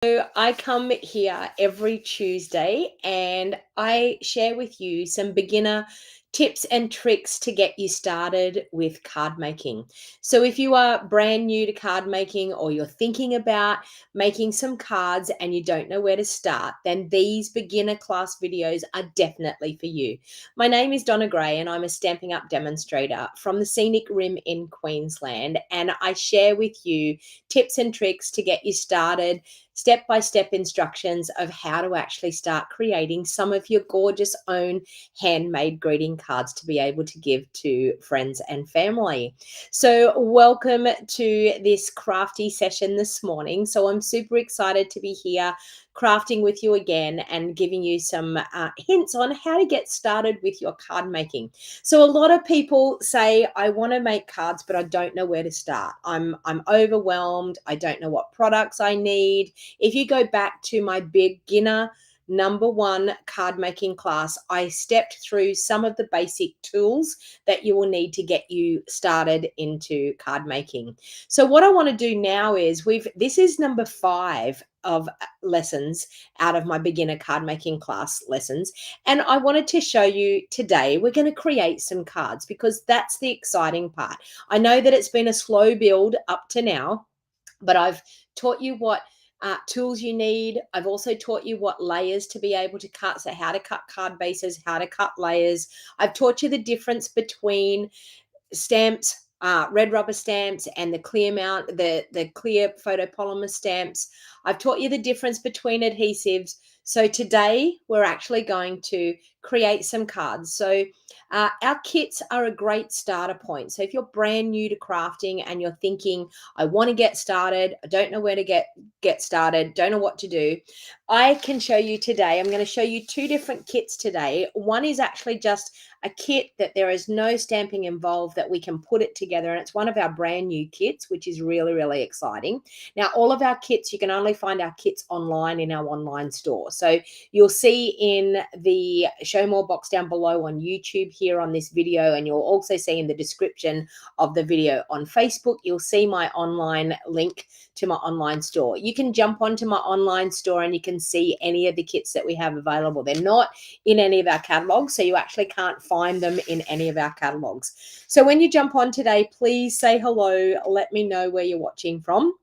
So I come here every Tuesday and I share with you some beginner tips and tricks to get you started with card making. So if you are brand new to card making or you're thinking about making some cards and you don't know where to start, then these beginner class videos are definitely for you. My name is DonnaG and I'm a Stampin' Up demonstrator from the Scenic Rim in Queensland, and I share with you tips and tricks to get you started, step-by-step instructions of how to actually start creating some of your gorgeous own handmade greeting cards to be able to give to friends and family. So welcome to this crafty session this morning. So I'm super excited to be here crafting with you again and giving you some hints on how to get started with your card making. So a lot of people say, I want to make cards, but I don't know where to start. I'm overwhelmed. I don't know what products I need. If you go back to my beginner #1 card making class, I stepped through some of the basic tools that you will need to get you started into card making. So what I want to do now is this is number 5 of lessons out of my beginner card making class lessons. And I wanted to show you today, we're going to create some cards because that's the exciting part. I know that it's been a slow build up to now, but I've taught you what tools you need. I've also taught you what layers to be able to cut. So how to cut card bases, how to cut layers. I've taught you the difference between stamps, red rubber stamps, and the clear mount, the clear photopolymer stamps. I've taught you the difference between adhesives. So today we're actually going to create some cards. So our kits are a great starter point. So if you're brand new to crafting and you're thinking, I want to get started, I don't know where to get started, don't know what to do, I can show you today. I'm going to show you 2 different kits today. One is actually just a kit that there is no stamping involved, that we can put it together, and it's one of our brand new kits, which is really, really exciting. Now, all of our kits, you can only find our kits online in our online store. So you'll see in the show more box down below on YouTube here on this video, and you'll also see in the description of the video on Facebook, you'll see my online link to my online store. You can jump onto my online store and you can see any of the kits that we have available. They're not in any of our catalogs, so you actually can't find them in any of our catalogs. So when you jump on today, please say hello, let me know where you're watching from,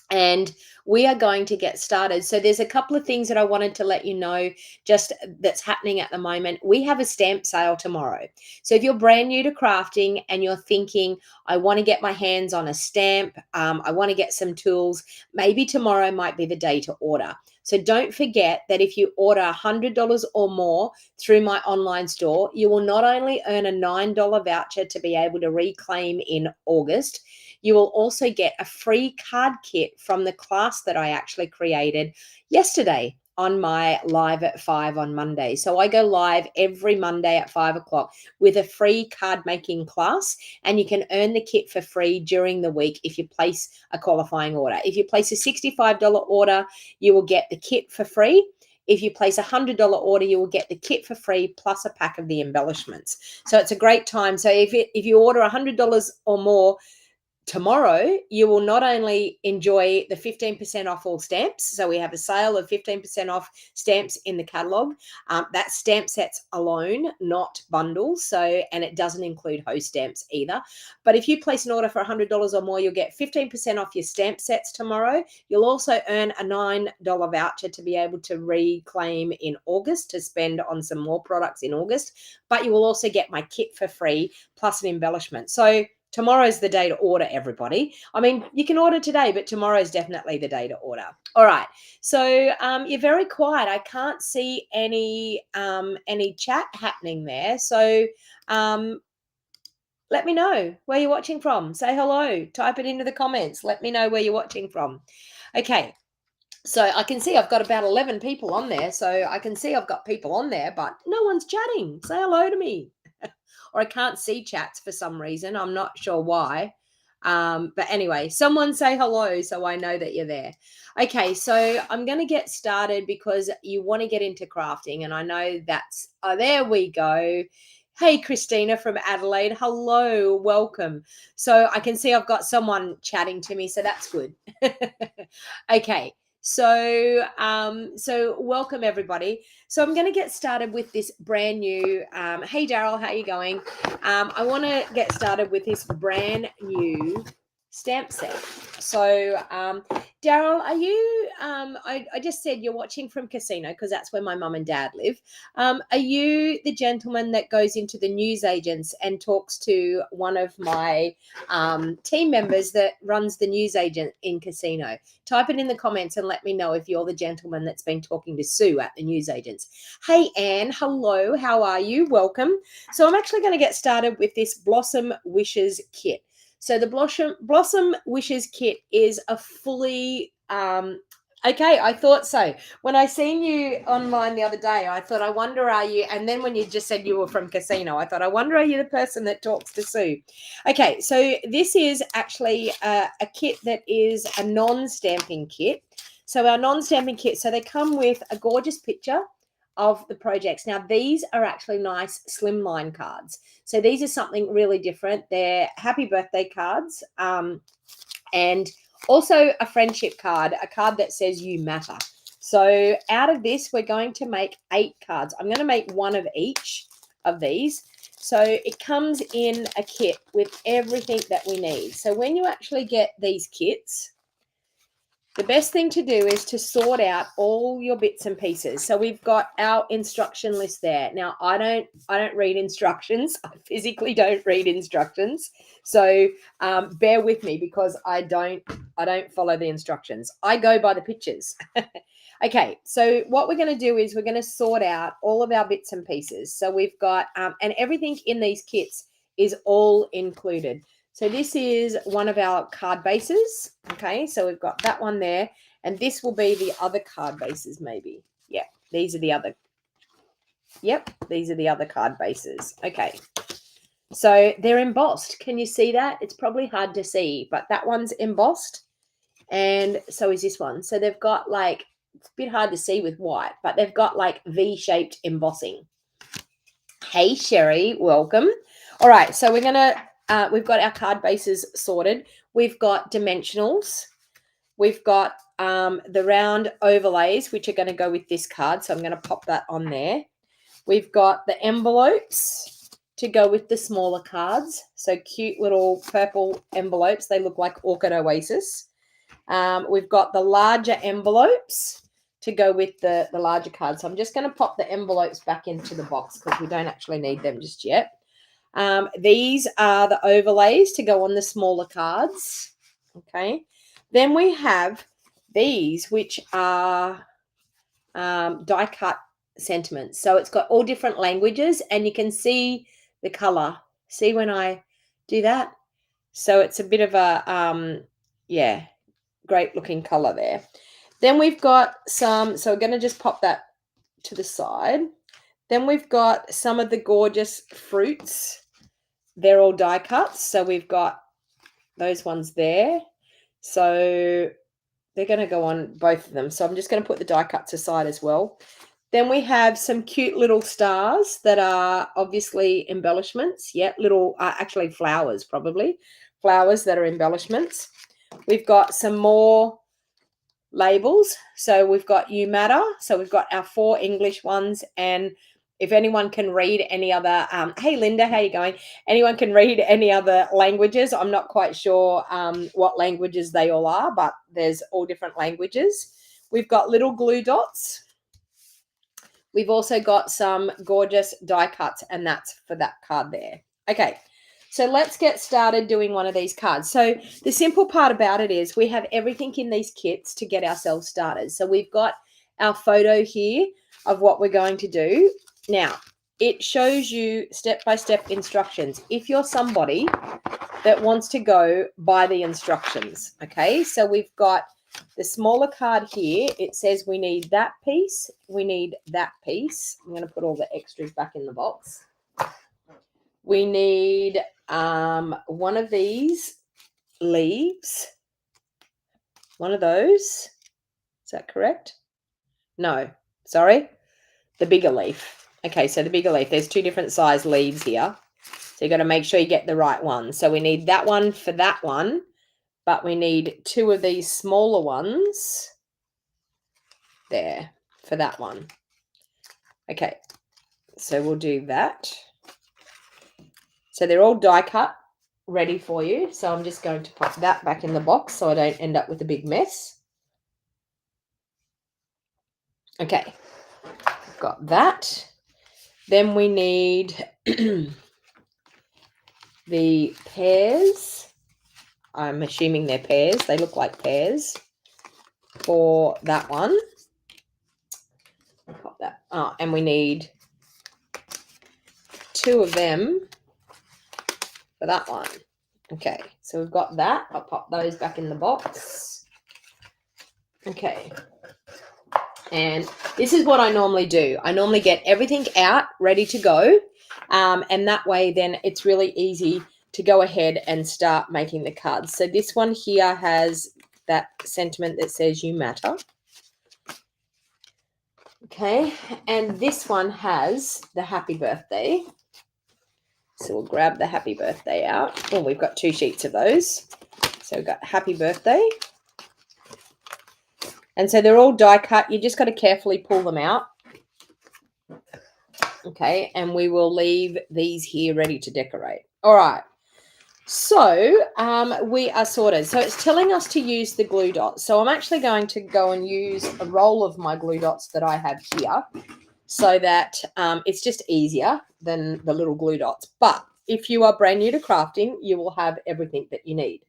and we are going to get started. So there's a couple of things that I wanted to let you know just that's happening at the moment. We have a stamp sale tomorrow. So if you're brand new to crafting and you're thinking, I want to get my hands on a stamp, I want to get some tools, maybe tomorrow might be the day to order. So don't forget that if you order $100 or more through my online store, you will not only earn a $9 voucher to be able to reclaim in August, you will also get a free card kit from the class that I actually created yesterday on my live at 5 on Monday. So I go live every Monday at 5 o'clock with a free card making class, and you can earn the kit for free during the week if you place a qualifying order. If you place a $65 order, you will get the kit for free. If you place a $100 order, you will get the kit for free plus a pack of the embellishments. So it's a great time. So if you order $100 or more tomorrow, you will not only enjoy the 15% off all stamps. So we have a sale of 15% off stamps in the catalog. That's stamp sets alone, not bundles. So, and it doesn't include host stamps either. But if you place an order for $100 or more, you'll get 15% off your stamp sets tomorrow. You'll also earn a $9 voucher to be able to reclaim in August to spend on some more products in August. But you will also get my kit for free plus an embellishment. So tomorrow's the day to order, everybody. I mean, you can order today, but tomorrow's definitely the day to order. All right. So you're very quiet. I can't see any chat happening there. So let me know where you're watching from. Say hello. Type it into the comments. Let me know where you're watching from. Okay. So I can see I've got about 11 people on there. So I can see I've got people on there, but no one's chatting. Say hello to me. Or I can't see chats for some reason. I'm not sure why. But anyway, someone say hello so I know that you're there. Okay, so I'm going to get started because you want to get into crafting, and I know that's, oh, there we go. Hey, Christina from Adelaide. Hello, welcome. So I can see I've got someone chatting to me, so that's good. Okay, So welcome everybody. So I'm going to get started with this brand new. Hey Daryl, how you going? I want to get started with this brand new stamp set. So Daryl, are you? I just said you're watching from Casino because that's where my mum and dad live. Are you the gentleman that goes into the newsagents and talks to one of my team members that runs the newsagent in Casino? Type it in the comments and let me know if you're the gentleman that's been talking to Sue at the newsagents. Hey Anne, hello, how are you? Welcome. So I'm actually going to get started with this Blossom Wishes kit. So the Blossom Wishes kit is a fully okay, I thought so. When I seen you online the other day, I thought, I wonder, are you? And then when you just said you were from Casino, I thought, I wonder, are you the person that talks to Sue? Okay, so this is actually a kit that is a non-stamping kit. So our non-stamping kit, so they come with a gorgeous picture of the projects. Now, these are actually nice slimline cards. So these are something really different. They're happy birthday cards, and also a friendship card, a card that says you matter. So out of this, we're going to make 8 cards. I'm going to make one of each of these. So it comes in a kit with everything that we need. So when you actually get these kits, the best thing to do is to sort out all your bits and pieces. So we've got our instruction list there. Now, I don't read instructions. I physically don't read instructions. So bear with me because I don't follow the instructions. I go by the pictures. Okay, so what we're going to do is we're going to sort out all of our bits and pieces. So we've got, and everything in these kits is all included. So this is one of our card bases. Okay, so we've got that one there. And this will be the other card bases maybe. Yeah, these are the other. Yep, these are the other card bases. Okay, so they're embossed. Can you see that? It's probably hard to see, but that one's embossed. And so is this one. So they've got like, it's a bit hard to see with white, but they've got like V-shaped embossing. Hey, Sherry, welcome. All right, so we're going to, we've got our card bases sorted. We've got dimensionals. We've got the round overlays, which are going to go with this card. So I'm going to pop that on there. We've got the envelopes to go with the smaller cards. So cute little purple envelopes. They look like Orchid Oasis. We've got the larger envelopes to go with the larger cards. So I'm just going to pop the envelopes back into the box because we don't actually need them just yet. These are the overlays to go on the smaller cards. Okay. Then we have these, which are die cut sentiments. So it's got all different languages and you can see the color. See when I do that? So it's a bit of a, yeah, great looking color there. Then we've got some, so we're going to just pop that to the side. Then we've got some of the gorgeous fruits. They're all die cuts. So we've got those ones there. So they're going to go on both of them. So I'm just going to put the die cuts aside as well. Then we have some cute little stars that are obviously embellishments. Yeah, little, actually flowers probably. Flowers that are embellishments. We've got some more labels. So we've got You Matter. So we've got our 4 English ones. And if anyone can read any other, hey Linda, how you going? Anyone can read any other languages. I'm not quite sure what languages they all are, but there's all different languages. We've got little glue dots. We've also got some gorgeous die cuts, and that's for that card there. Okay. So let's get started doing one of these cards. So the simple part about it is we have everything in these kits to get ourselves started. So we've got our photo here of what we're going to do. Now, it shows you step-by-step instructions. If you're somebody that wants to go by the instructions, okay? So we've got the smaller card here. It says we need that piece. We need that piece. I'm going to put all the extras back in the box. We need one of these leaves, one of those. Is that correct? No, sorry, the bigger leaf. Okay, so the bigger leaf, there's 2 different size leaves here. So you've got to make sure you get the right one. So we need that one for that one, but we need 2 of these smaller ones there for that one. Okay, so we'll do that. So they're all die cut, ready for you. So I'm just going to pop that back in the box so I don't end up with a big mess. Okay, got that. Then we need the pears. I'm assuming they're pears. They look like pears for that one. Pop that. Oh, and we need 2 of them for that one. Okay, so we've got that. I'll pop those back in the box. Okay. And this is what I normally do. I normally get everything out, ready to go. And that way, then it's really easy to go ahead and start making the cards. So this one here has that sentiment that says you matter. Okay, and this one has the happy birthday. So we'll grab the happy birthday out. Oh, we've got 2 sheets of those. So we've got happy birthday. And so they're all die cut. You just got to carefully pull them out. Okay, and we will leave these here ready to decorate. All right. So we are sorted. So it's telling us to use the glue dots. So I'm actually going to go and use a roll of my glue dots that I have here so that it's just easier than the little glue dots. But if you are brand new to crafting, you will have everything that you need.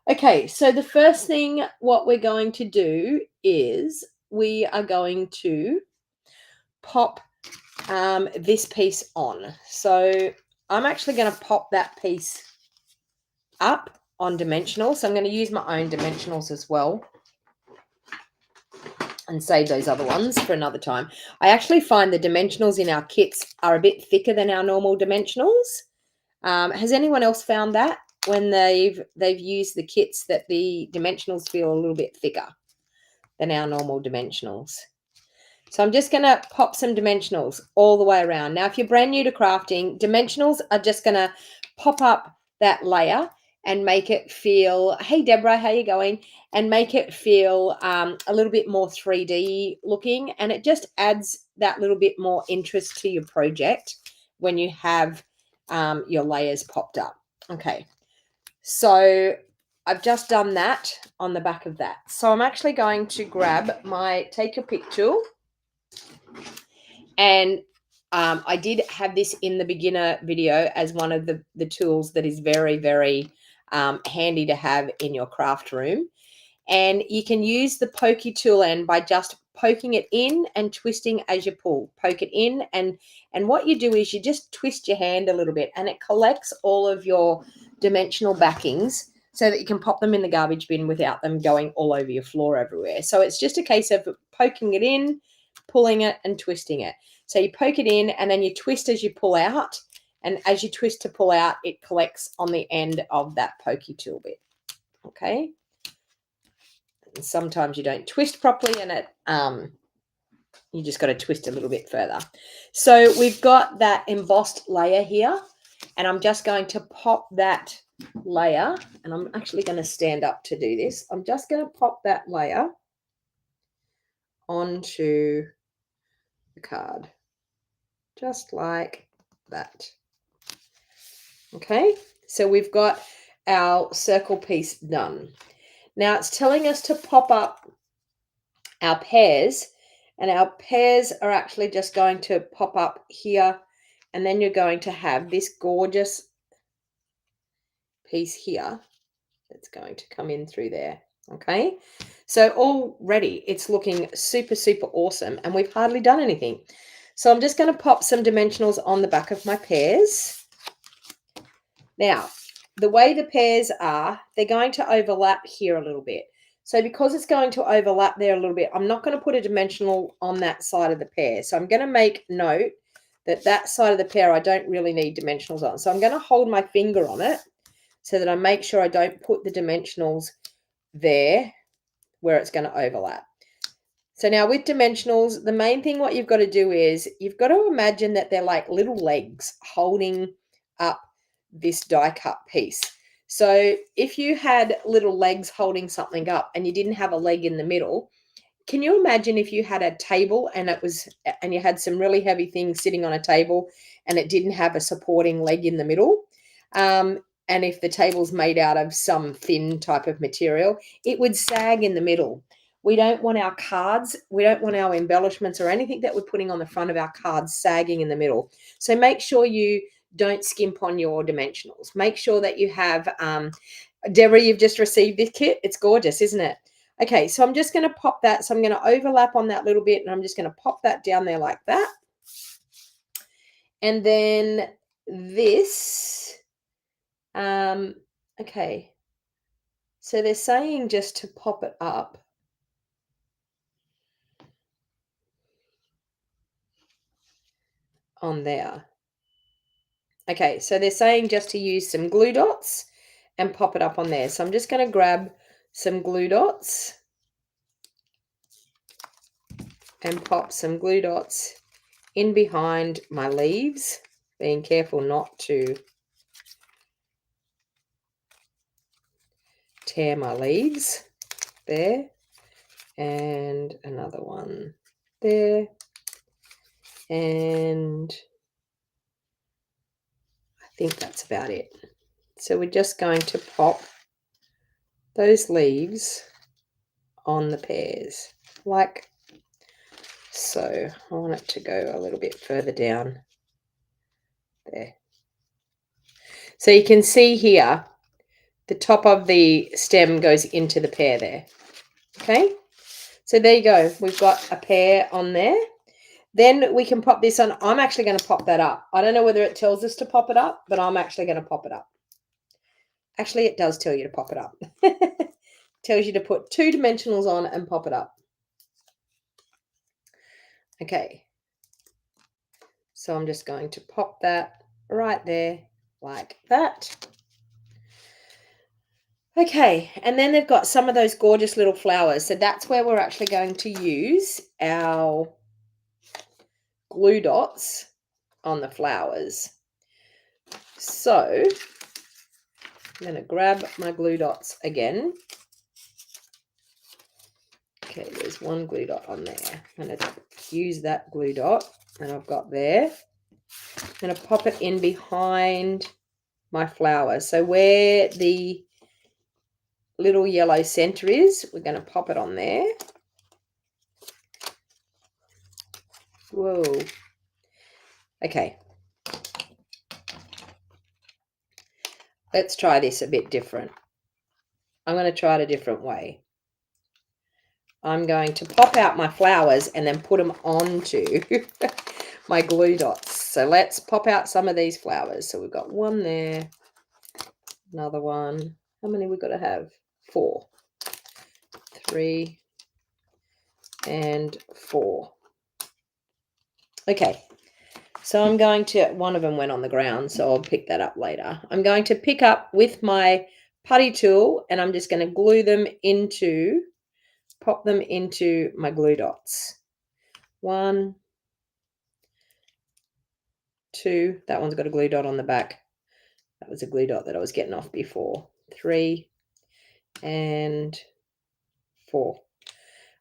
Okay, so the first thing what we're going to do is we are going to pop this piece on. So I'm actually going to pop that piece up on dimensional. So I'm going to use my own dimensionals as well and save those other ones for another time. I actually find the dimensionals in our kits are a bit thicker than our normal dimensionals. Has anyone else found that when they've used the kits that the dimensionals feel a little bit thicker than our normal dimensionals? So I'm just going to pop some dimensionals all the way around. Now, if you're brand new to crafting, dimensionals are just going to pop up that layer and make it feel, hey, Deborah, how you going? And make it feel a little bit more 3D looking. And it just adds that little bit more interest to your project when you have your layers popped up. Okay, so I've just done that on the back of that. So I'm actually going to grab my Take a Pic tool. And I did have this in the beginner video as one of the tools that is very, very handy to have in your craft room. And you can use the pokey tool end by just poking it in and twisting as you pull. Poke it in, and what you do is you just twist your hand a little bit and it collects all of your dimensional backings so that you can pop them in the garbage bin without them going all over your floor everywhere. So it's just a case of poking it in, pulling it and twisting it. So you poke it in and then you twist as you pull out. And as you twist to pull out, it collects on the end of that pokey tool bit. Okay. And sometimes you don't twist properly and it you just got to twist a little bit further. So we've got that embossed layer here, and I'm just going to pop that layer, and I'm actually going to stand up to do this. I'm just going to pop that layer onto the card, just like that. Okay, so we've got our circle piece done. Now it's telling us to pop up our pears, and our pears are actually just going to pop up here, and then you're going to have this gorgeous piece here that's going to come in through there. Okay, so already it's looking super, super awesome, and we've hardly done anything. So I'm just going to pop some dimensionals on the back of my pears. Now, the way the pears are, they're going to overlap here a little bit. So because it's going to overlap there a little bit, I'm not going to put a dimensional on that side of the pear. So I'm going to make note that that side of the pear I don't really need dimensionals on. So I'm going to hold my finger on it so that I make sure I don't put the dimensionals there where it's going to overlap. So now with dimensionals, the main thing what you've got to do is you've got to imagine that they're like little legs holding up this die cut piece. So if you had little legs holding something up and you didn't have a leg in the middle, can you imagine if you had a table and you had some really heavy things sitting on a table and it didn't have a supporting leg in the middle? And if the table's made out of some thin type of material, it would sag in the middle. We don't want our cards, we don't want our embellishments or anything that we're putting on the front of our cards sagging in the middle. So make sure you don't skimp on your dimensionals. Make sure that you have, Deborah, you've just received this kit. It's gorgeous, isn't it? Okay, so I'm just going to pop that. So I'm going to overlap on that little bit, and I'm just going to pop that down there like that. And then this, okay. So they're saying just to pop it up. On there. Okay, so they're saying just to use some glue dots and pop it up on there. So I'm just going to grab some glue dots and pop some glue dots in behind my leaves, being careful not to tear my leaves. There, and another one there, and I think that's about it. So we're just going to pop those leaves on the pears like so. I want it to go a little bit further down there. So you can see here the top of the stem goes into the pear there. Okay, so there you go. We've got a pear on there. Then we can pop this on. I'm actually going to pop that up. I don't know whether it tells us to pop it up, but I'm actually going to pop it up. Actually, it does tell you to pop it up. Tells you to put 2 dimensionals on and pop it up. Okay. So I'm just going to pop that right there like that. Okay, and then they've got some of those gorgeous little flowers. So that's where we're actually going to use our glue dots on the flowers. So I'm going to grab my glue dots again. Okay, there's one glue dot on there. I'm going to use that glue dot that I've got there. I'm going to pop it in behind my flower. So where the little yellow center is, we're going to pop it on there. Whoa. Okay. Let's try this a bit different. I'm going to try it a different way. I'm going to pop out my flowers and then put them onto my glue dots. So let's pop out some of these flowers. So we've got one there, another one. How many we've got to have? 4. 3 and 4. Okay. So I'm going to, one of them went on the ground, so I'll pick that up later. I'm going to pick up with my putty tool and I'm just going to glue them into, pop them into my glue dots. 1, 2, that one's got a glue dot on the back. That was a glue dot that I was getting off before. 3 and 4.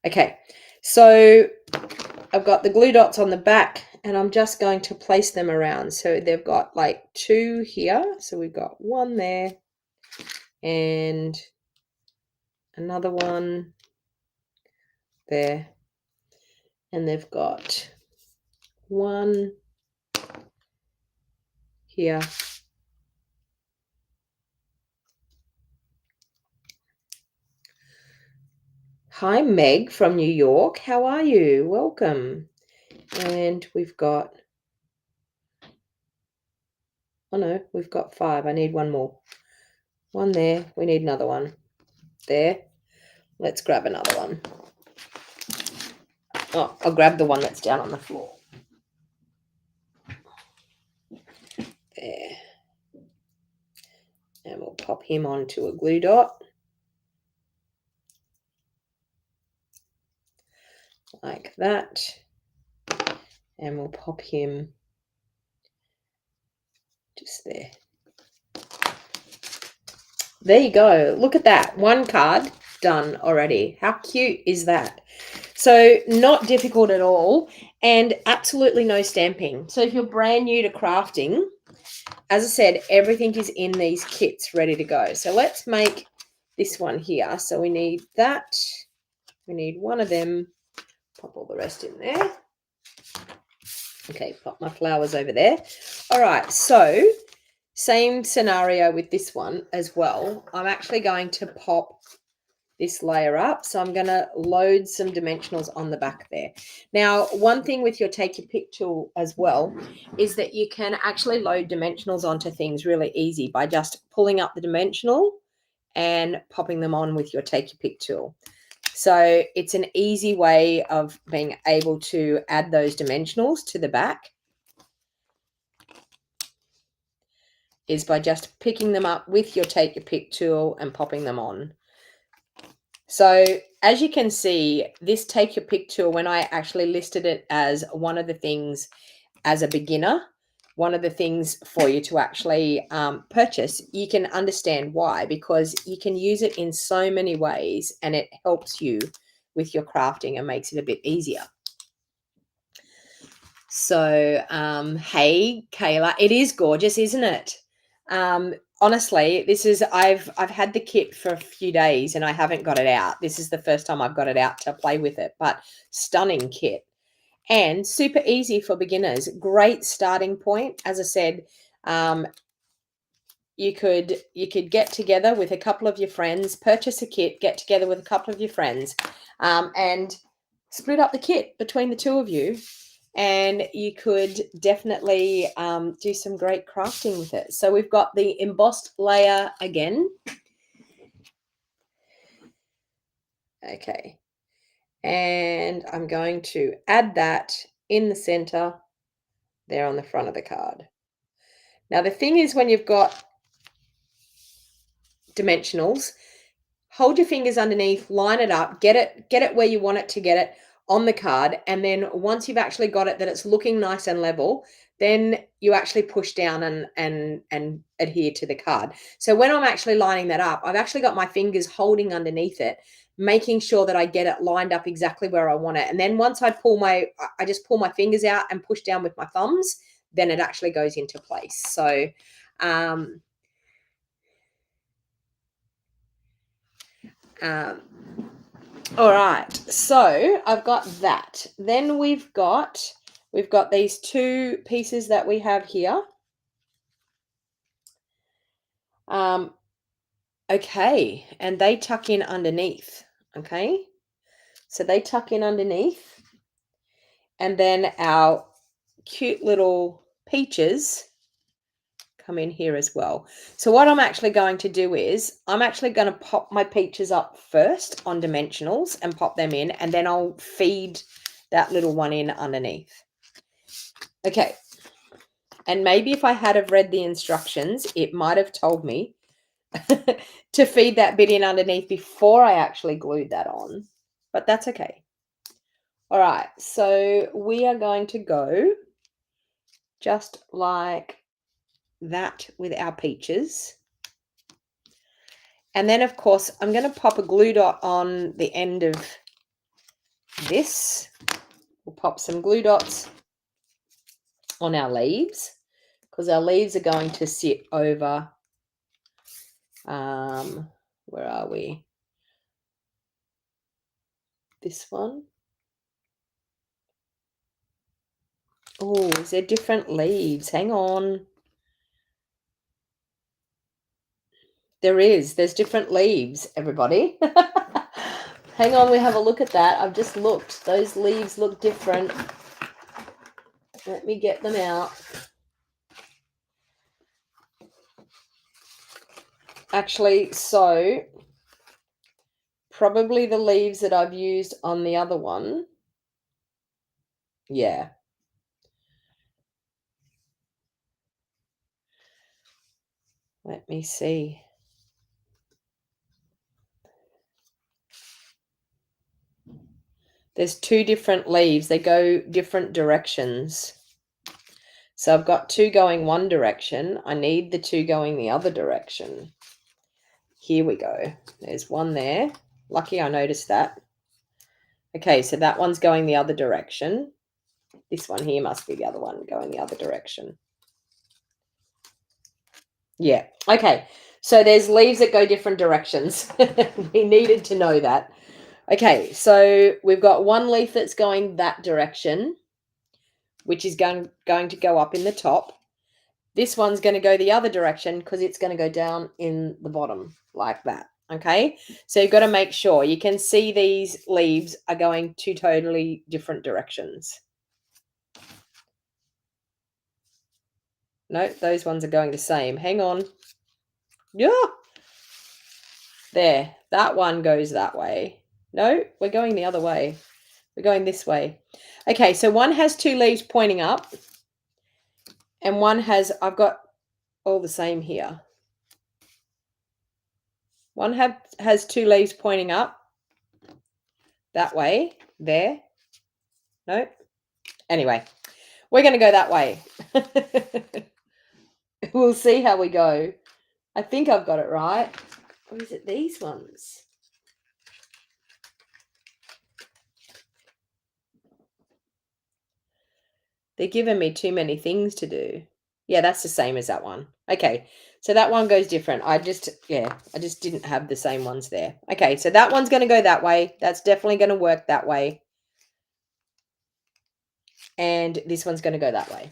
Okay, so I've got the glue dots on the back and I'm just going to place them around. So they've got like 2 here. So we've got 1 there and another one there. And they've got 1 here. Hi, Meg from New York. How are you? Welcome. And we've got, oh no, we've got 5. I need 1 more. 1 there. We need another one there. Let's grab another one. Oh, I'll grab the one that's down on the floor. There. And we'll pop him onto a glue dot. Like that. And we'll pop him just there. There you go. Look at that. 1 card done already. How cute is that? So not difficult at all, and absolutely no stamping. So if you're brand new to crafting, as I said, everything is in these kits ready to go. So let's make this one here. So we need that. We need one of them. Pop all the rest in there. Okay, pop my flowers over there. All right, so same scenario with this one as well. I'm actually going to pop this layer up. So I'm going to load some dimensionals on the back there. Now, one thing with your Take Your Pick tool as well is that you can actually load dimensionals onto things really easy by just pulling up the dimensional and popping them on with your Take Your Pick tool. So it's an easy way of being able to add those dimensionals to the back is by just picking them up with your Take Your Pick tool and popping them on. So as you can see, this Take Your Pick tool, when I actually listed it as one of the things as a beginner, one of the things for you to actually purchase, you can understand why, because you can use it in so many ways and it helps you with your crafting and makes it a bit easier. So, hey, Kayla, it is gorgeous, isn't it? Honestly, this is, I've had the kit for a few days and I haven't got it out. This is the first time I've got it out to play with it, but stunning kit and super easy for beginners. Great starting point. As I said, you could get together with a couple of your friends, purchase a kit, get together with a couple of your friends, and split up the kit between the two of you. And you could definitely do some great crafting with it. So we've got the embossed layer again. Okay. And I'm going to add that in the center there on the front of the card. Now, the thing is, when you've got dimensionals, hold your fingers underneath, line it up, get it where you want it to get it on the card. And then once you've actually got it that it's looking nice and level, then you actually push down and adhere to the card. So when I'm actually lining that up, I've actually got my fingers holding underneath it, making sure that I get it lined up exactly where I want it. And then once I just pull my fingers out and push down with my thumbs, then it actually goes into place. So, all right, so I've got that. Then we've got these two pieces that we have here. Okay, and they tuck in underneath. Okay, so they tuck in underneath, and then our cute little peaches come in here as well. So what I'm actually going to do is I'm actually going to pop my peaches up first on dimensionals and pop them in, and then I'll feed that little one in underneath. Okay. And maybe if I had have read the instructions, it might have told me to feed that bit in underneath before I actually glued that on, but that's okay. All right, so we are going to go just like that with our peaches. And then, of course, I'm going to pop a glue dot on the end of this. We'll pop some glue dots on our leaves because our leaves are going to sit over, where are we? This one. Oh, is there different leaves? Hang on. There's different leaves, everybody. Hang on, we have a look at that. I've just looked. Those leaves look different. Let me get them out. Actually, so probably the leaves that I've used on the other one. Yeah. Let me see. There's two different leaves. They go different directions. So I've got two going one direction. I need the two going the other direction. Here we go. There's one there. Lucky I noticed that. Okay, so that one's going the other direction. This one here must be the other one going the other direction. Yeah. Okay. So there's leaves that go different directions. We needed to know that. Okay. So we've got one leaf that's going that direction, which is going to go up in the top. This one's going to go the other direction because it's going to go down in the bottom like that. Okay. So you've got to make sure you can see these leaves are going two totally different directions. No, those ones are going the same. Hang on. Yeah. There. That one goes that way. No, we're going the other way. We're going this way. Okay, so one has two leaves pointing up. And one has, I've got all the same here. One has two leaves pointing up. That way. There. No. Anyway, we're going to go that way. We'll see how we go. I think I've got it right. Or is it these ones? They're giving me too many things to do. Yeah, that's the same as that one. Okay, so that one goes different. I just didn't have the same ones there. Okay, so that one's going to go that way. That's definitely going to work that way. And this one's going to go that way.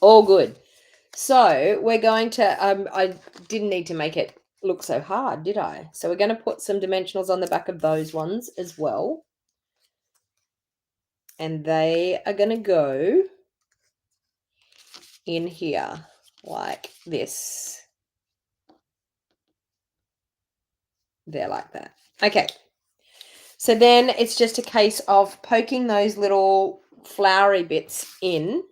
All good. So we're going to, I didn't need to make it look so hard, did I? So we're going to put some dimensionals on the back of those ones as well. And they are going to go in here like this. There like that. Okay. So then it's just a case of poking those little flowery bits in.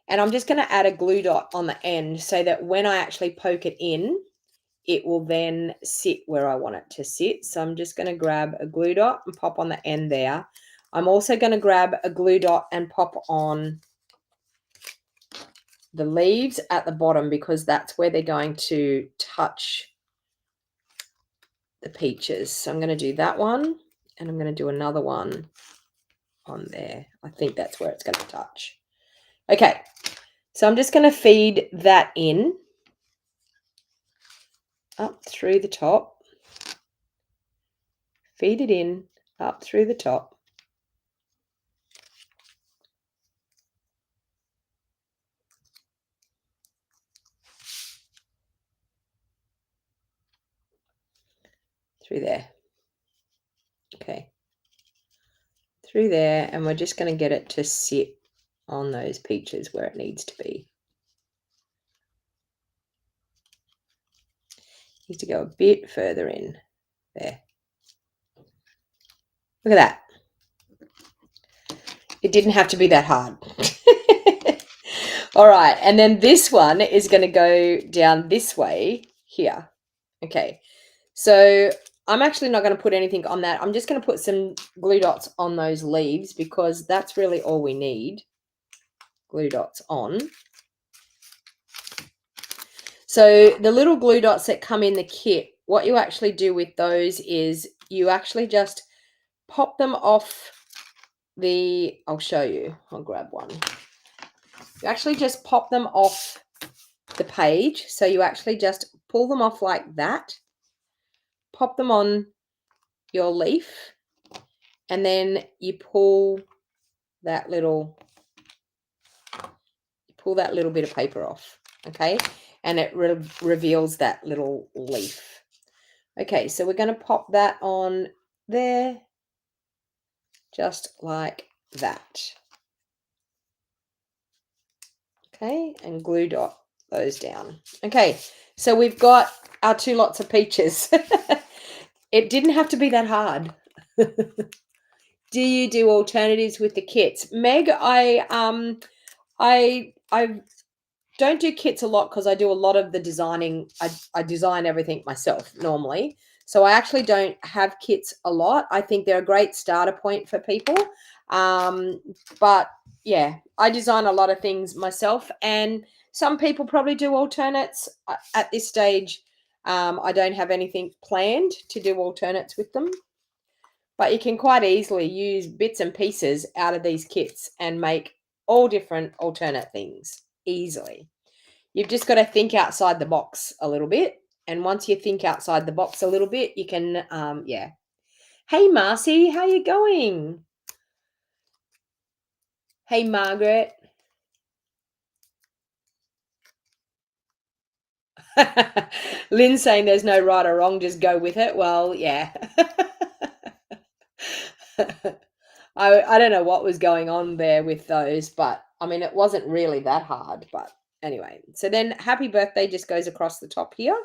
And I'm just going to add a glue dot on the end so that when I actually poke it in, it will then sit where I want it to sit. So I'm just going to grab a glue dot and pop on the end there. I'm also going to grab a glue dot and pop on the leaves at the bottom because that's where they're going to touch the peaches. So I'm going to do that one and I'm going to do another one on there. I think that's where it's going to touch. Okay, so I'm just going to feed that in up through the top. Feed it in up through the top. Through there. Okay. Through there, and we're just going to get it to sit on those peaches where it needs to be. Needs to go a bit further in. There. Look at that. It didn't have to be that hard. All right, and then this one is going to go down this way here. Okay, so I'm actually not going to put anything on that. I'm just going to put some glue dots on those leaves because that's really all we need. Glue dots on. So the little glue dots that come in the kit, what you actually do with those is you actually just pop them off the, I'll show you. I'll grab one. You actually just pop them off the page. So you actually just pull them off like that. Pop them on your leaf. And then you pull that little bit of paper off. Okay. And it reveals that little leaf. Okay. So we're going to pop that on there. Just like that. Okay, and glue dot those down. Okay, so we've got our two lots of peaches. It didn't have to be that hard. Do you do alternatives with the kits? Meg, I don't do kits a lot because I do a lot of the designing. I design everything myself normally. So I actually don't have kits a lot. I think they're a great starter point for people. But yeah, I design a lot of things myself, and some people probably do alternates. At this stage, I don't have anything planned to do alternates with them. But you can quite easily use bits and pieces out of these kits and make all different alternate things easily. You've just got to think outside the box a little bit. And once you think outside the box a little bit, you can, yeah. Hey, Marcy, how you going? Hey, Margaret. Lynn's saying there's no right or wrong, just go with it. Well, yeah. I don't know what was going on there with those, but I mean, it wasn't really that hard. But anyway, so then happy birthday just goes across the top here.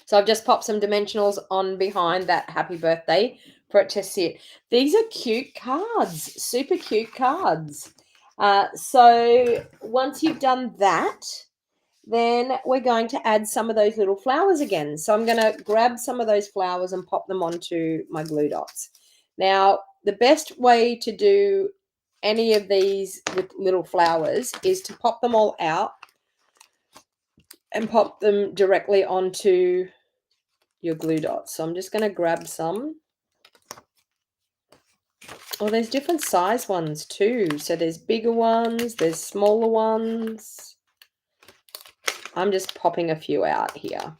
So I've just popped some dimensionals on behind that happy birthday for it to sit. These are cute cards, super cute cards. So once you've done that, then we're going to add some of those little flowers again. So I'm going to grab some of those flowers and pop them onto my glue dots. Now, the best way to do any of these with little flowers is to pop them all out and pop them directly onto your glue dots. So I'm just going to grab some. Oh, there's different size ones too. So there's bigger ones, there's smaller ones. I'm just popping a few out here.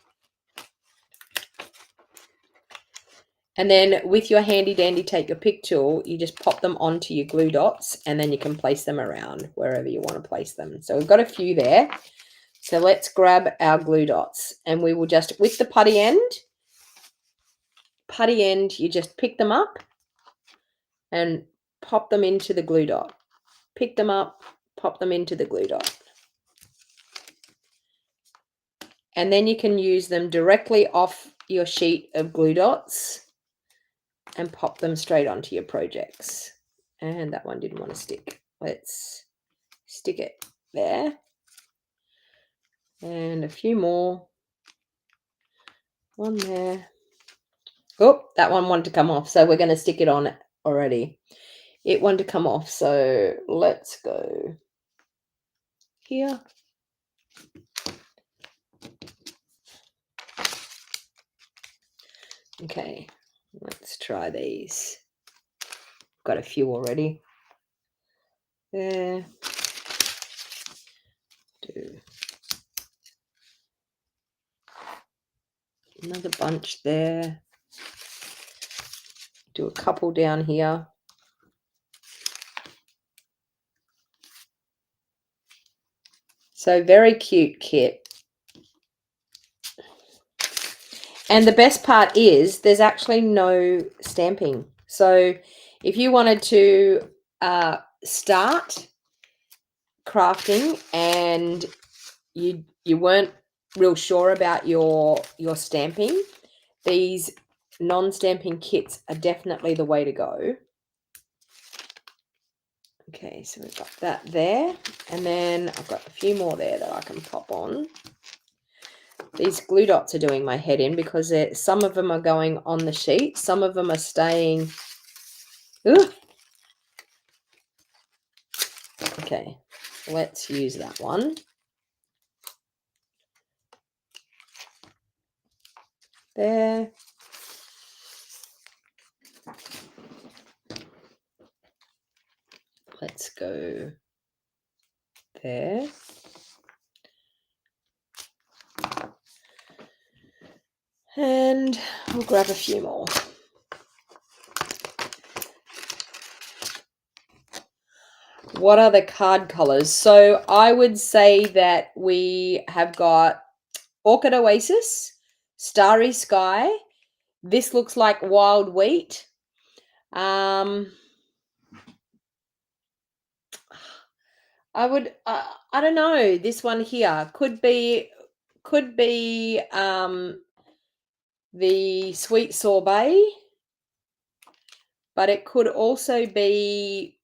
And then with your handy dandy take your pick tool, you just pop them onto your glue dots and then you can place them around wherever you want to place them. So we've got a few there. So let's grab our glue dots and we will just, with the putty end, you just pick them up and pop them into the glue dot. Pick them up, pop them into the glue dot. And then you can use them directly off your sheet of glue dots and pop them straight onto your projects. And that one didn't want to stick. Let's stick it there. And a few more. One there. Oh, that one wanted to come off. So we're going to stick it on already. It wanted to come off. So let's go here. Okay, let's try these. Got a few already. There. Do another bunch there. Do a couple down here. So very cute kit. And the best part is there's actually no stamping. So if you wanted to start crafting and you weren't real sure about your stamping, these non-stamping kits are definitely the way to go. Okay, so we've got that there. And then I've got a few more there that I can pop on. These glue dots are doing my head in because some of them are going on the sheet. Some of them are staying. Ooh. Okay, let's use that one. There. Let's go there. And we'll grab a few more. What are the card colors? So I would say that we have got Orchid Oasis, Starry Sky. This looks like Wild Wheat. I don't know. This one here could be the Sweet Sorbet, but it could also be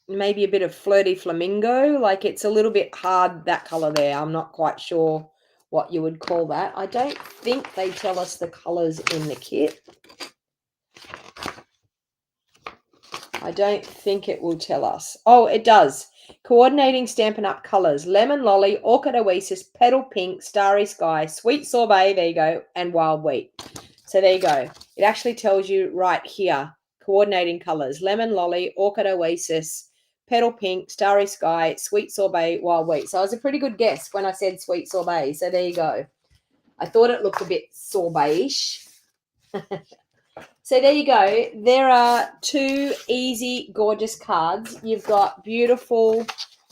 maybe a bit of Flirty Flamingo. Like it's a little bit hard, that color there. I'm not quite sure what you would call that. I don't think they tell us the colors in the kit. I don't think it will tell us. Oh, it does. Coordinating Stampin' Up colors: Lemon Lolly, Orchid Oasis, Petal Pink, Starry Sky, Sweet Sorbet, there you go, and Wild Wheat. So there you go. It actually tells you right here, coordinating colors: lemon lolly, orchid oasis, petal pink, starry sky, sweet sorbet, wild wheat. So it was a pretty good guess when I said sweet sorbet. So there you go. I thought it looked a bit sorbet-ish. So there you go. There are 2 easy, gorgeous cards. You've got beautiful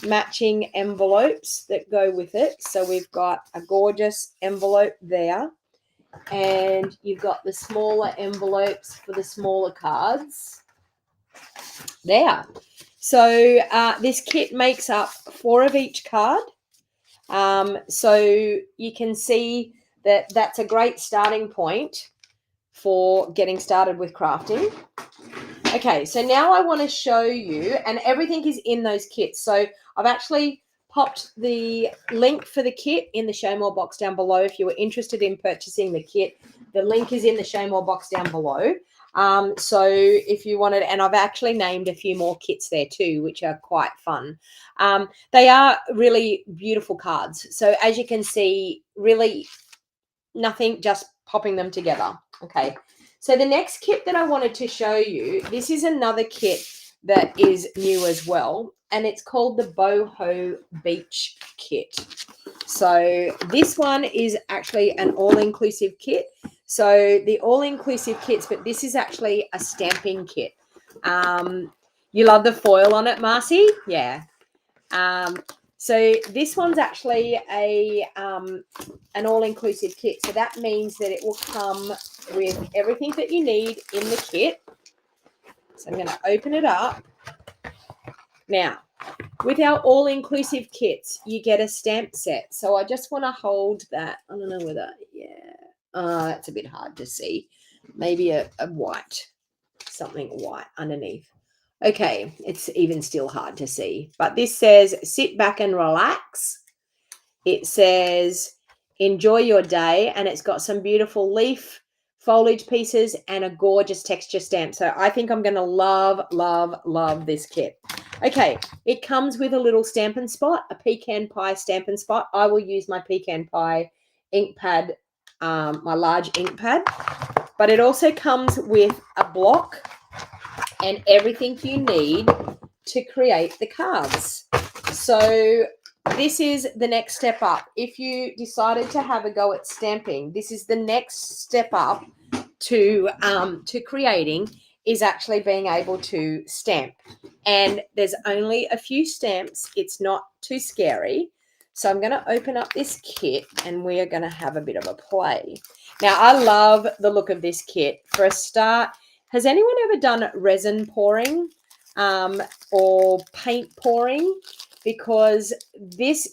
matching envelopes that go with it. So we've got a gorgeous envelope there. And you've got the smaller envelopes for the smaller cards there. So this kit makes up 4 of each card. So you can see that that's a great starting point for getting started with crafting. Okay, so now I want to show you, and everything is in those kits. So I've actually popped the link for the kit in the show more box down below. If you were interested in purchasing the kit, the link is in the show more box down below. So if you wanted, and I've actually named a few more kits there too, which are quite fun. They are really beautiful cards. So as you can see, really nothing, just popping them together. Okay, so the next kit that I wanted to show you, this is another kit that is new as well, and it's called the Boho Beach Kit. So this one is actually an all-inclusive kit. So the all-inclusive kits, but this is actually a stamping kit. You love the foil on it, Marcy? Yeah. So this one's actually an all-inclusive kit. So that means that it will come with everything that you need in the kit. So I'm going to open it up. Now, with our all-inclusive kits, you get a stamp set. So I just want to hold that. I don't know whether, yeah, it's a bit hard to see. Maybe a white, something white underneath. Okay, it's even still hard to see. But this says, sit back and relax. It says, enjoy your day. And it's got some beautiful leaf foliage pieces and a gorgeous texture stamp. So I think I'm going to love, love, love this kit. Okay, it comes with a little Stampin' Spot, a pecan pie Stampin' Spot. I will use my pecan pie ink pad, my large ink pad. But it also comes with a block and everything you need to create the cards. So this is the next step up. If you decided to have a go at stamping, this is the next step up to creating, is actually being able to stamp. And there's only a few stamps. It's not too scary. So I'm going to open up this kit and we are going to have a bit of a play. Now, I love the look of this kit. For a start, has anyone ever done resin pouring or paint pouring? Because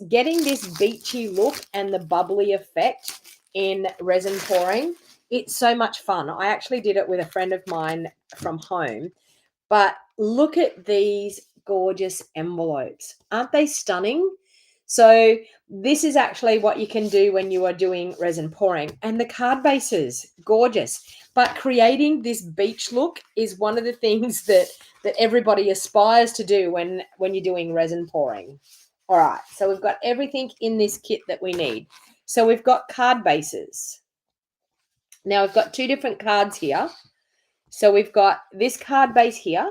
getting this beachy look and the bubbly effect in resin pouring, it's so much fun. I actually did it with a friend of mine from home. But look at these gorgeous envelopes. Aren't they stunning? So this is actually what you can do when you are doing resin pouring. And the card bases, gorgeous. But creating this beach look is one of the things that everybody aspires to do when you're doing resin pouring. All right, so we've got everything in this kit that we need. So we've got card bases. Now we've got 2 different cards here. So we've got this card base here.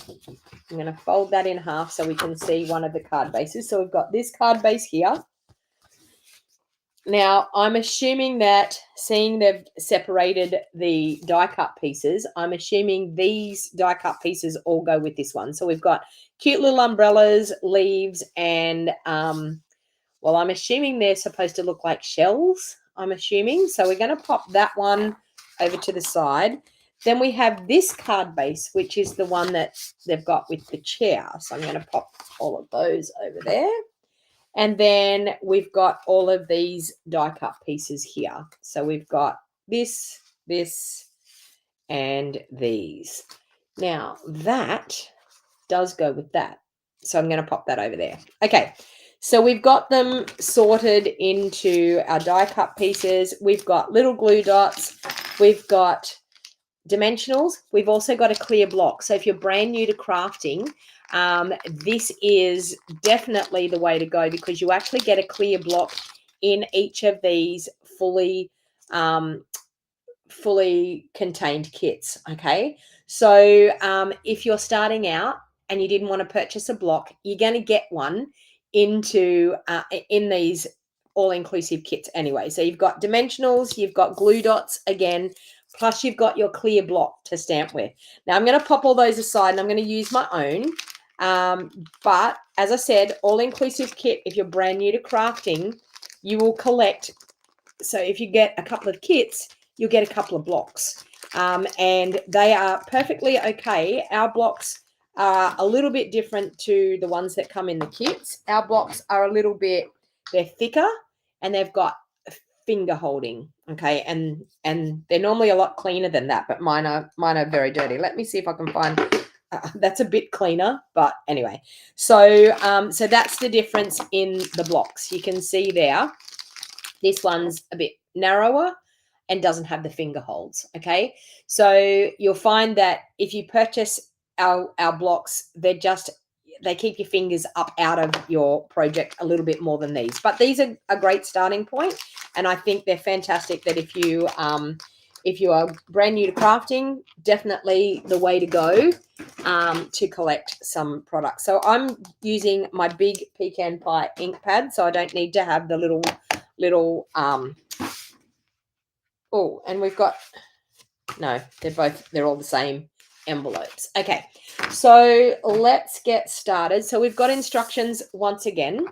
I'm going to fold that in half so we can see one of the card bases. So we've got this card base here. Now, I'm assuming that, seeing they've separated the die cut pieces, I'm assuming these die cut pieces all go with this one. So we've got cute little umbrellas, leaves, and, well, I'm assuming they're supposed to look like shells, I'm assuming. So we're going to pop that one over to the side. Then we have this card base, which is the one that they've got with the chair. So I'm going to pop all of those over there. And then we've got all of these die cut pieces here. So we've got this, and these. Now, that does go with that. So I'm going to pop that over there. Okay, so we've got them sorted into our die cut pieces. We've got little glue dots. We've got dimensionals. We've also got a clear block. So if you're brand new to crafting, this is definitely the way to go, because you actually get a clear block in each of these fully fully contained kits. Okay, so if you're starting out and you didn't want to purchase a block, you're going to get one into in these all-inclusive kits anyway. So you've got dimensionals, you've got glue dots again, plus you've got your clear block to stamp with. Now I'm going to pop all those aside and I'm going to use my own. But as I said, all-inclusive kit, if you're brand new to crafting, you will collect. So if you get a couple of kits, you'll get a couple of blocks. And they are perfectly okay. Our blocks are a little bit different to the ones that come in the kits. Our blocks are a little bit, they're thicker and they've got finger holding. Okay, and they're normally a lot cleaner than that, but mine are very dirty. Let me see if I can find that's a bit cleaner, but anyway. So so that's the difference in the blocks. You can see there, this one's a bit narrower and doesn't have the finger holds. Okay, so you'll find that if you purchase our blocks, they keep your fingers up out of your project a little bit more than these, but these are a great starting point, and I think they're fantastic. That if you are brand new to crafting, definitely the way to go to collect some products. So I'm using my big pecan pie ink pad, so I don't need to have the little oh, and we've got, no, they're all the same envelopes. Okay, so let's get started. So we've got instructions once again.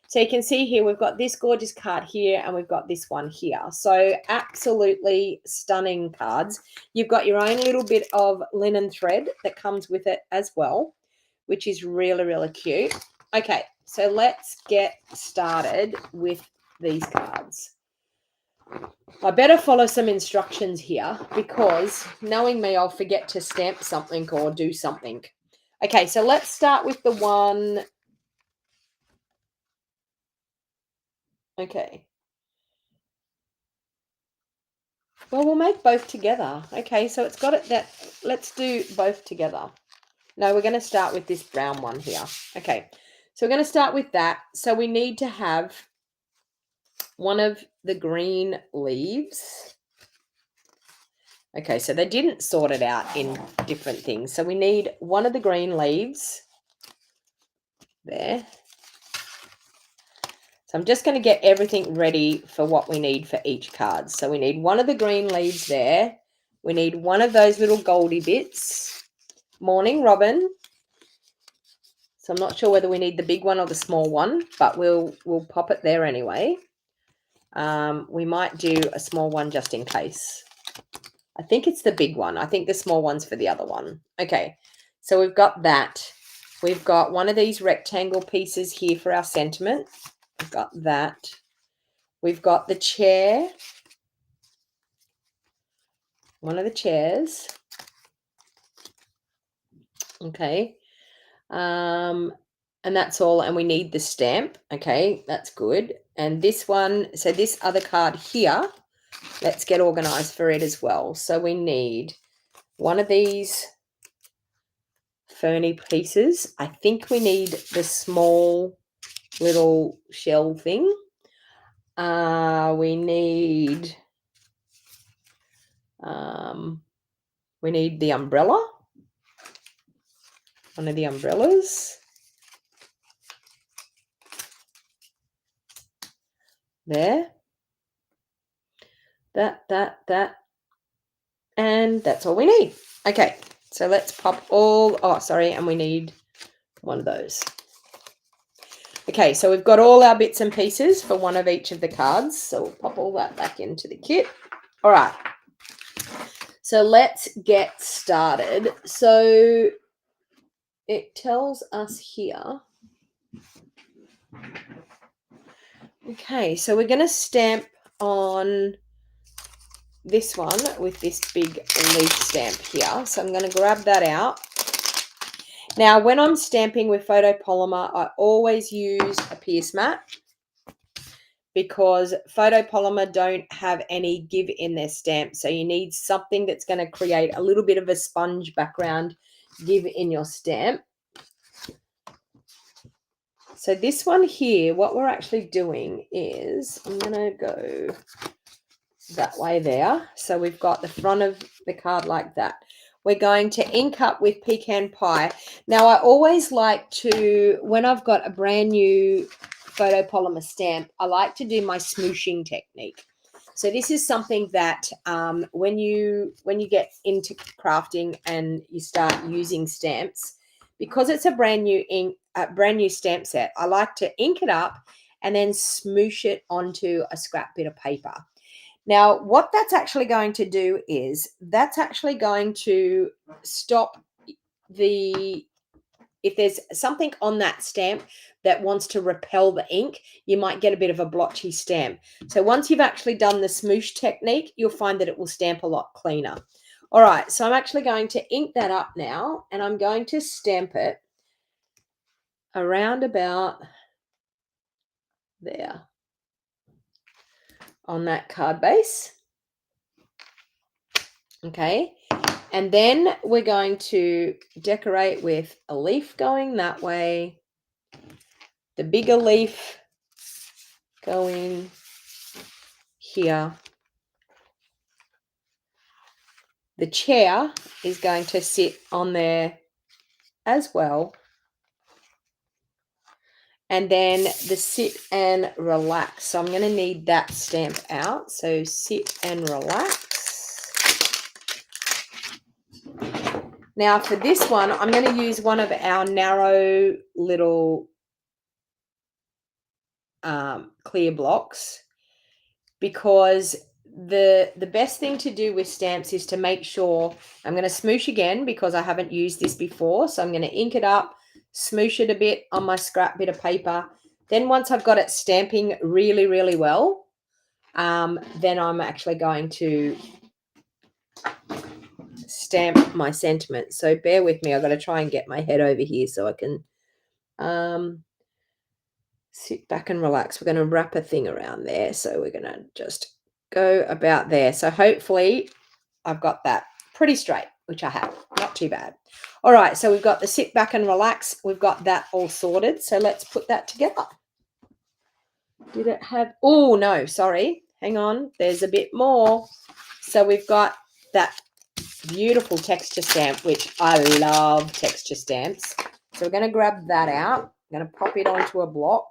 So you can see here, we've got this gorgeous card here and we've got this one here. So absolutely stunning cards. You've got your own little bit of linen thread that comes with it as well, which is really, really cute. Okay, so let's get started with these cards. I better follow some instructions here because knowing me, I'll forget to stamp something or do something. Okay, so let's start with the one. Okay. Well, we'll make both together. Okay, so it's got it that, let's do both together. No, we're going to start with this brown one here. Okay, so we're going to start with that. So we need to have one of the green leaves. Okay, so they didn't sort it out in different things. So we need one of the green leaves there. So I'm just going to get everything ready for what we need for each card. So we need one of the green leaves there. We need one of those little goldy bits. Morning, Robin. So I'm not sure whether we need the big one or the small one, but we'll pop it there anyway. We might do a small one just in case. I think it's the big one. I think the small one's for the other one. Okay, so we've got that. We've got one of these rectangle pieces here for our sentiment. We've got that. We've got the chair. One of the chairs. Okay. And that's all. And we need the stamp. Okay, that's good. And this one, so this other card here, let's get organized for it as well. So we need one of these ferny pieces. I think we need the small little shell thing. We need the umbrella. One of the umbrellas. There. That. And that's all we need. Okay, so let's pop all, and we need one of those. Okay, so we've got all our bits and pieces for one of each of the cards. So we'll pop all that back into the kit. All right. So let's get started. So it tells us here. Okay, so we're going to stamp on this one with this big leaf stamp here. So I'm going to grab that out. Now, when I'm stamping with photopolymer, I always use a pierce mat because photopolymer don't have any give in their stamp. So you need something that's going to create a little bit of a sponge background give in your stamp. So this one here, what we're actually doing is I'm going to go that way there. So we've got the front of the card like that. We're going to ink up with Pecan Pie. Now, I always like to, when I've got a brand new photopolymer stamp, I like to do my smooshing technique. So this is something that when you get into crafting and you start using stamps, because it's a brand new stamp set, I like to ink it up and then smoosh it onto a scrap bit of paper. Now, what that's actually going to do is that's actually going to stop if there's something on that stamp that wants to repel the ink, you might get a bit of a blotchy stamp. So once you've actually done the smoosh technique, you'll find that it will stamp a lot cleaner. All right, so I'm actually going to ink that up now, and I'm going to stamp it around about there on that card base. Okay, and then we're going to decorate with a leaf going that way, the bigger leaf going here. The chair is going to sit on there as well. And then the sit and relax. So I'm going to need that stamp out. So sit and relax. Now for this one, I'm going to use one of our narrow little clear blocks, because the best thing to do with stamps is to make sure, I'm going to smoosh again because I haven't used this before. So I'm going to ink it up, smoosh it a bit on my scrap bit of paper. Then once I've got it stamping really, really well, then I'm actually going to stamp my sentiment. So bear with me. I've got to try and get my head over here so I can sit back and relax. We're going to wrap a thing around there. So we're going to just go about there. So hopefully I've got that pretty straight, which I have. Not too bad. All right. So we've got the sit back and relax. We've got that all sorted. So let's put that together. Did it have, oh no, sorry. Hang on. There's a bit more. So we've got that beautiful texture stamp, which I love texture stamps. So we're going to grab that out. I'm going to pop it onto a block.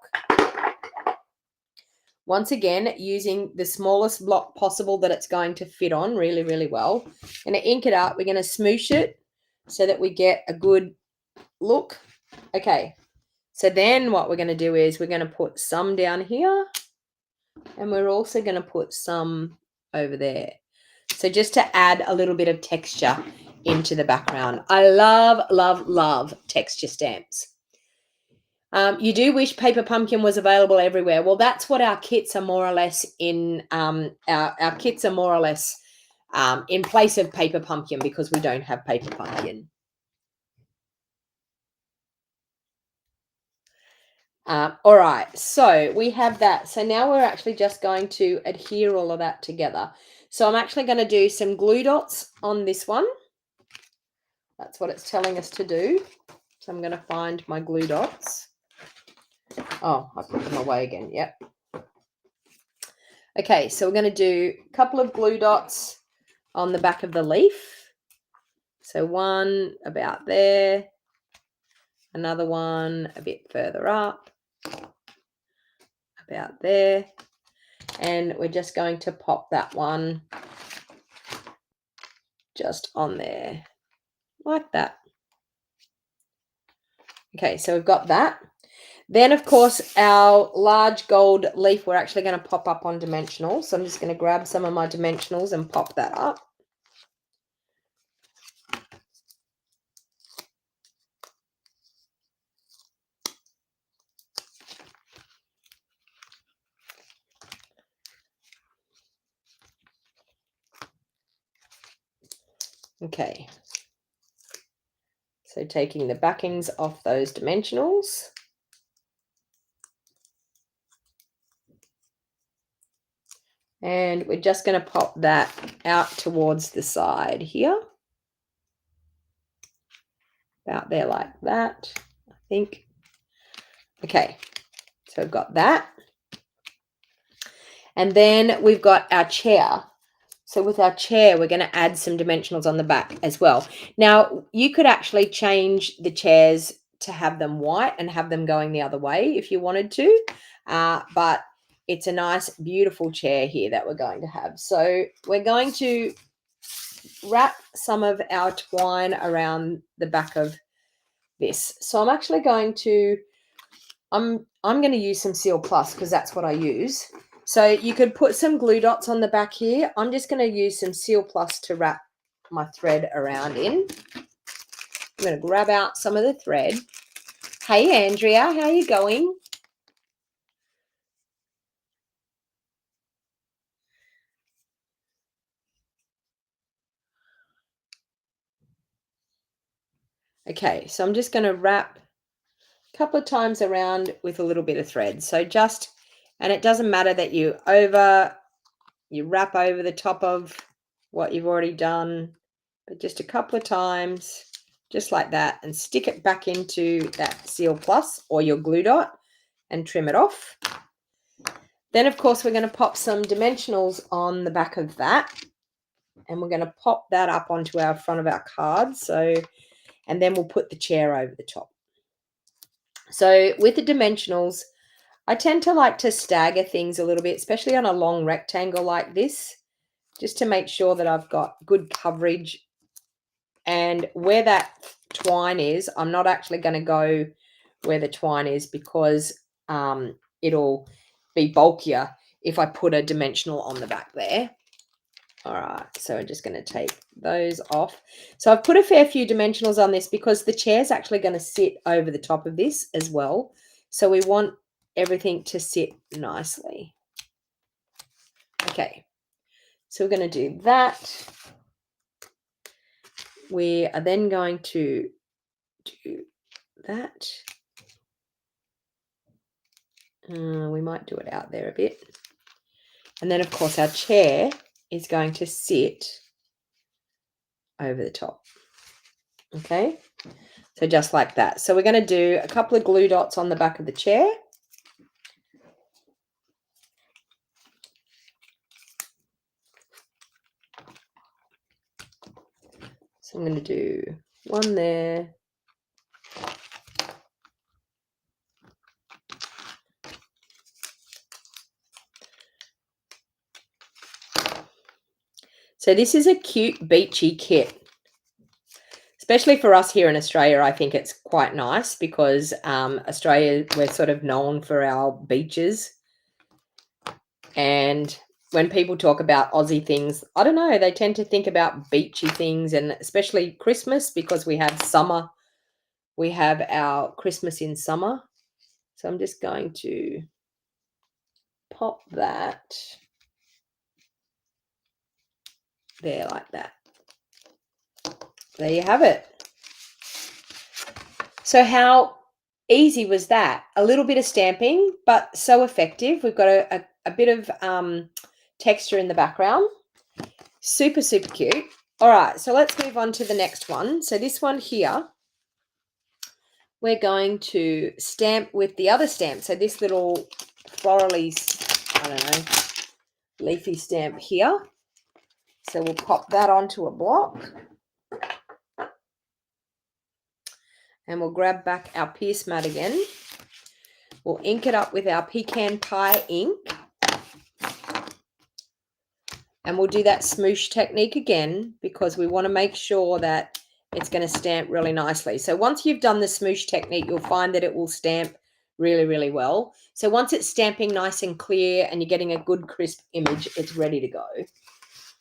Once again, using the smallest block possible that it's going to fit on really, really well. I'm going to ink it up. We're going to smoosh it so that we get a good look. Okay, so then what we're going to do is we're going to put some down here, and we're also going to put some over there. So just to add a little bit of texture into the background. I love, love, love texture stamps. You do wish Paper Pumpkin was available everywhere. Well, that's what our kits are more or less in. Our kits are more or less in place of Paper Pumpkin, because we don't have Paper Pumpkin. All right, so we have that. So now we're actually just going to adhere all of that together. So I'm actually going to do some glue dots on this one. That's what it's telling us to do. So I'm going to find my glue dots. Oh, I put them away again. Yep. Okay, so we're going to do a couple of glue dots on the back of the leaf. So one about there, another one a bit further up, about there, and we're just going to pop that one just on there like that. Okay, so we've got that. Then, of course, our large gold leaf, we're actually going to pop up on dimensional. So I'm just going to grab some of my dimensionals and pop that up. Okay. So taking the backings off those dimensionals. And we're just going to pop that out towards the side here. About there like that, I think. Okay, so I've got that. And then we've got our chair. So with our chair, we're going to add some dimensionals on the back as well. Now, you could actually change the chairs to have them white and have them going the other way if you wanted to. But it's a nice, beautiful chair here that we're going to have. So we're going to wrap some of our twine around the back of this. So I'm actually going to, I'm going to use some Seal Plus because that's what I use. So you could put some glue dots on the back here. I'm just going to use some Seal Plus to wrap my thread around in. I'm going to grab out some of the thread. Hey, Andrea, how are you going? Okay, so I'm just going to wrap a couple of times around with a little bit of thread. So just, and it doesn't matter that you wrap over the top of what you've already done, but just a couple of times, just like that, and stick it back into that Seal Plus or your glue dot and trim it off. Then, of course, we're going to pop some dimensionals on the back of that, and we're going to pop that up onto our front of our card. So, and then we'll put the chair over the top. So with the dimensionals, I tend to like to stagger things a little bit, especially on a long rectangle like this, just to make sure that I've got good coverage. And where that twine is, I'm not actually going to go where the twine is because it'll be bulkier if I put a dimensional on the back there. All right, so I'm just going to take those off. So I've put a fair few dimensionals on this because the chair's actually going to sit over the top of this as well. So we want everything to sit nicely. Okay, so we're going to do that. We are then going to do that. We might do it out there a bit. And then, of course, our chair is going to sit over the top. Okay, so just like that. So we're going to do a couple of glue dots on the back of the chair. So I'm going to do one there. So this is a cute beachy kit. Especially for us here in Australia, I think it's quite nice because Australia, we're sort of known for our beaches. And when people talk about Aussie things, I don't know, they tend to think about beachy things, and especially Christmas because we have summer. We have our Christmas in summer. So I'm just going to pop that there like that. There you have it. So how easy was that? A little bit of stamping, but so effective. We've got a bit of texture in the background. Super, super cute. All right, so let's move on to the next one. So this one here, we're going to stamp with the other stamp. So this little florally, I don't know, leafy stamp here. So we'll pop that onto a block. And we'll grab back our Pierce mat again. We'll ink it up with our pecan pie ink. And we'll do that smoosh technique again because we want to make sure that it's going to stamp really nicely. So once you've done the smoosh technique, you'll find that it will stamp really, really well. So once it's stamping nice and clear and you're getting a good crisp image, it's ready to go.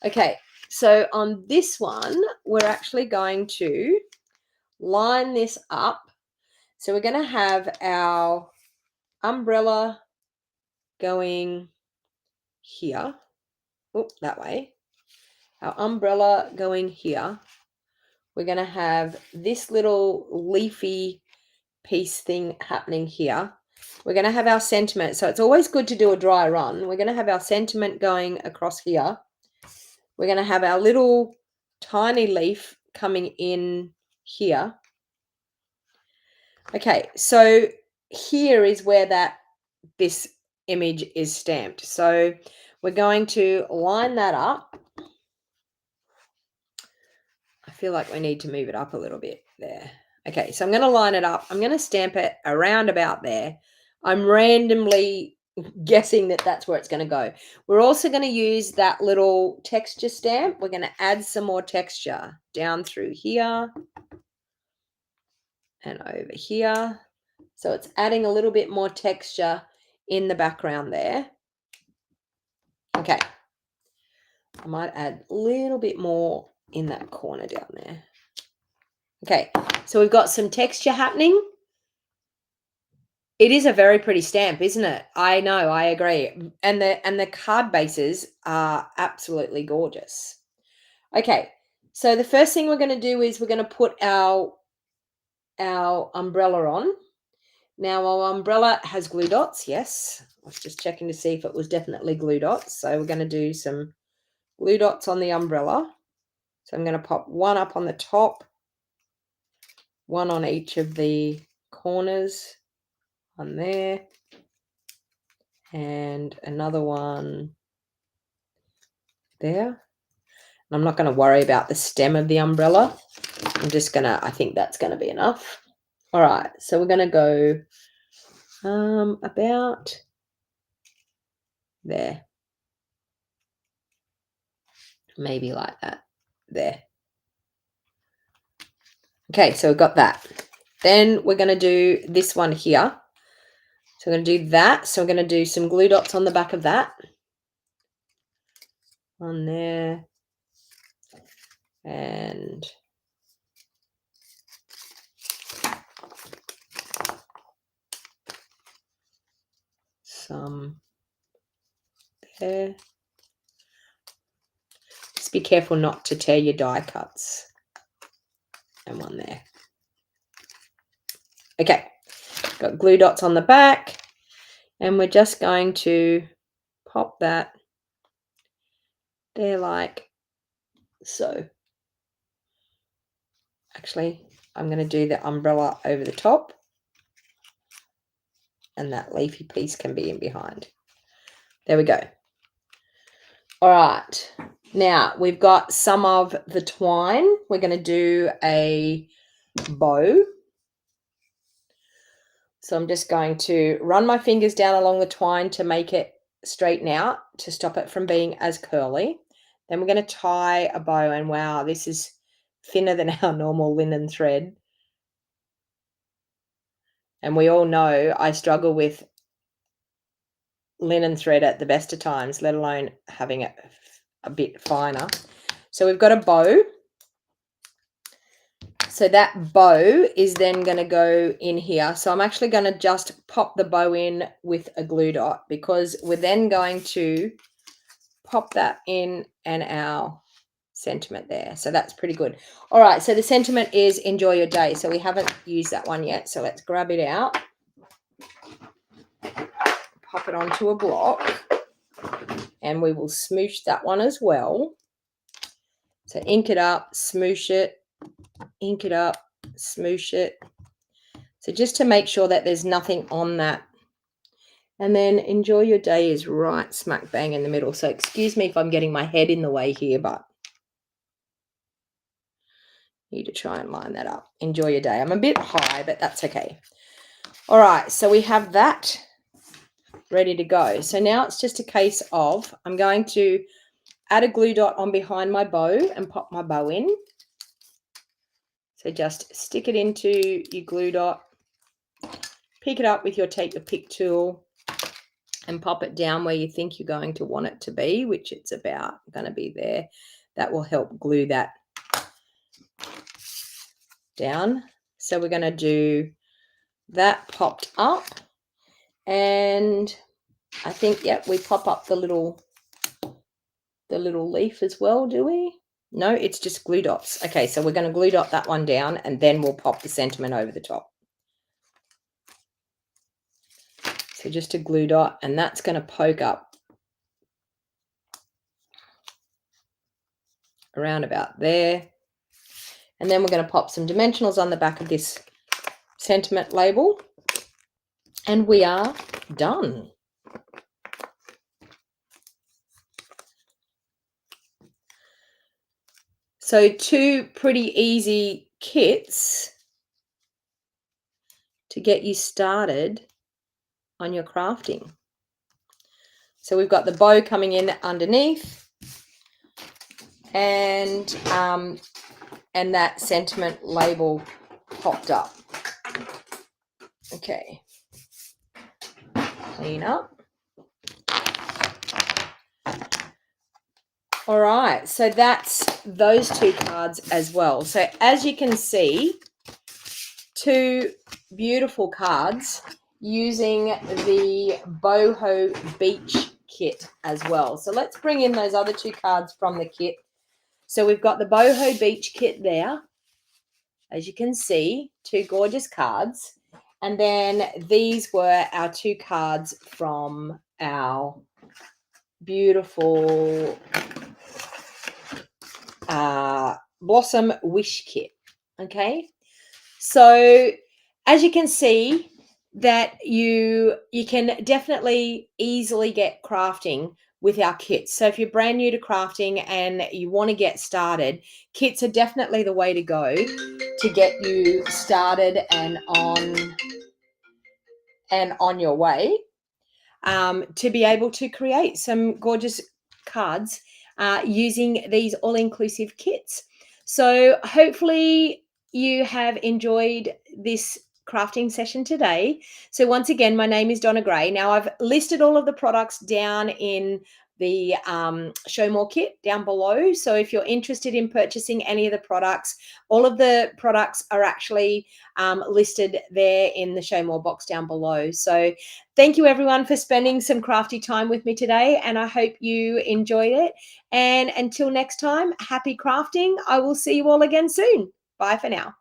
Okay, so on this one, we're actually going to line this up. So we're going to have our umbrella going here. Oh, that way. Our umbrella going here. We're going to have this little leafy piece thing happening here. We're going to have our sentiment. So it's always good to do a dry run. We're going to have our sentiment going across here. We're going to have our little tiny leaf coming in here. Okay, so here is where this image is stamped. So we're going to line that up. I feel like we need to move it up a little bit there. Okay, so I'm going to line it up. I'm going to stamp it around about there. I'm randomly guessing that that's where it's going to go. We're also going to use that little texture stamp. We're going to add some more texture down through here and over here. So it's adding a little bit more texture in the background there. Okay. I might add a little bit more in that corner down there. Okay, so we've got some texture happening. It is a very pretty stamp, isn't it? I know, I agree. And the card bases are absolutely gorgeous. Okay, so the first thing we're going to do is we're going to put our umbrella on. Now our umbrella has glue dots, yes. I was just checking to see if it was definitely glue dots. So we're going to do some glue dots on the umbrella. So I'm going to pop one up on the top, one on each of the corners on there, and another one there. And I'm not going to worry about the stem of the umbrella. I'm just going to, I think that's going to be enough. All right, so we're going to go about there. Maybe like that there. Okay, so we've got that. Then we're going to do this one here. So we're going to do that. So we're going to do some glue dots on the back of that. On there. And some there. Just be careful not to tear your die cuts. And one there. Okay, got glue dots on the back, and we're just going to pop that there like so. Actually, I'm going to do the umbrella over the top, and that leafy piece can be in behind. There we go. All right, now we've got some of the twine. We're going to do a bow. So I'm just going to run my fingers down along the twine to make it straighten out, to stop it from being as curly. Then we're going to tie a bow, and wow, this is thinner than our normal linen thread. And we all know I struggle with linen thread at the best of times, let alone having it a bit finer. So we've got a bow. So that bow is then going to go in here. So I'm actually going to just pop the bow in with a glue dot, because we're then going to pop that in and our sentiment there. So that's pretty good. All right, so the sentiment is enjoy your day. So we haven't used that one yet. So let's grab it out, pop it onto a block, and we will smoosh that one as well. So ink it up, smoosh it, ink it up, smoosh it. So just to make sure that there's nothing on that. And then enjoy your day is right smack bang in the middle. So excuse me if I'm getting my head in the way here, but need to try and line that up. Enjoy your day. I'm a bit high, but that's okay. All right, so we have that ready to go. So now it's just a case of, I'm going to add a glue dot on behind my bow and pop my bow in. So just stick it into your glue dot, pick it up with your take the pick tool, and pop it down where you think you're going to want it to be, which it's about going to be there. That will help glue that down. So we're going to do that popped up, and I think, yep, we pop up the little leaf as well, do we? No, it's just glue dots. Okay, so we're going to glue dot that one down, and then we'll pop the sentiment over the top. So just a glue dot, and that's going to poke up around about there. And then we're going to pop some dimensionals on the back of this sentiment label, and we are done. So two pretty easy kits to get you started on your crafting. So we've got the bow coming in underneath, and that sentiment label popped up. Okay, clean up. All right, so that's those two cards as well. So as you can see, two beautiful cards using the Boho Beach kit as well. So let's bring in those other two cards from the kit. So we've got the Boho Beach kit there. As you can see, two gorgeous cards. And then these were our two cards from our beautiful Blossom Wish kit. Okay, so as you can see, that you can definitely easily get crafting with our kits. So if you're brand new to crafting and you want to get started, kits are definitely the way to go to get you started and on your way, to be able to create some gorgeous cards using these all-inclusive kits. So hopefully you have enjoyed this crafting session today. So once again, my name is Donna Gray. Now I've listed all of the products down in the Show More kit down below. So if you're interested in purchasing any of the products, all of the products are actually listed there in the Show More box down below. So thank you everyone for spending some crafty time with me today, and I hope you enjoyed it. And until next time, happy crafting. I will see you all again soon. Bye for now.